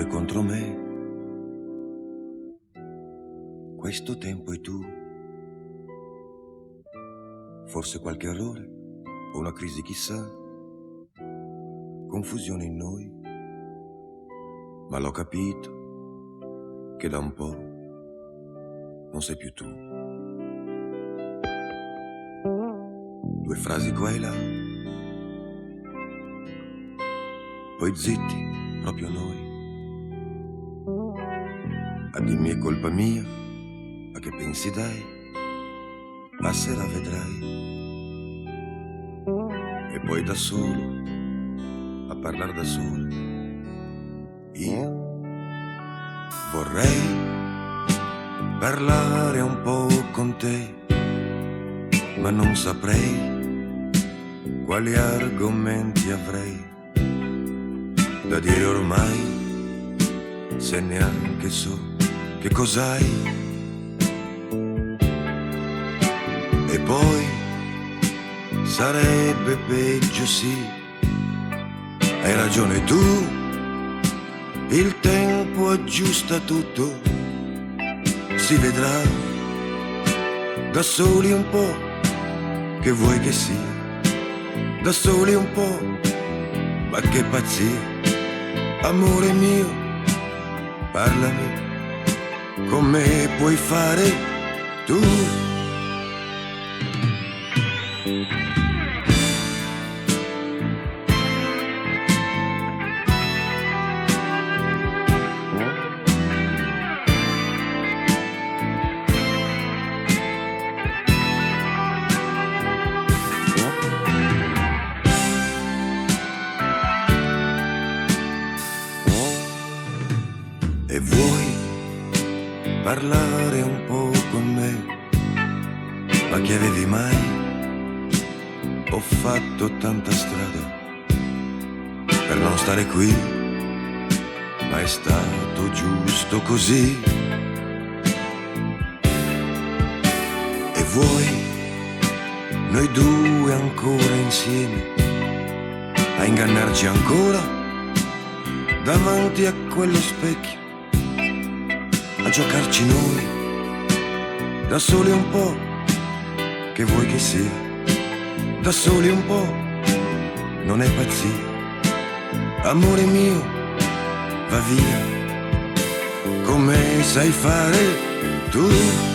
due contro me. Questo tempo e tu. Forse qualche errore o una crisi chissà, confusione in noi, ma l'ho capito che da un po' non sei più tu. Due frasi qua e là, poi zitti proprio noi. A dimmi è colpa mia, a che pensi dai? Passerà vedrai. E poi da solo, a parlare da solo, io vorrei parlare un po' con te, ma non saprei quali argomenti avrei da dire ormai, se neanche so che cos'hai. E poi sarebbe peggio, sì, hai ragione tu, il tempo aggiusta tutto, si vedrà da soli un po', che vuoi che sia, da soli un po', ma che pazzia, amore mio, parlami, come puoi fare tu. E vuoi parlare un po' con me, ma che avevi mai? Ho fatto tanta strada per non stare qui, ma è stato giusto così. E vuoi noi due ancora insieme a ingannarci ancora davanti a quello specchio, a giocarci noi da soli un po', che vuoi che sia, da soli un po', non è pazzia, amore mio, va via, come sai fare tu.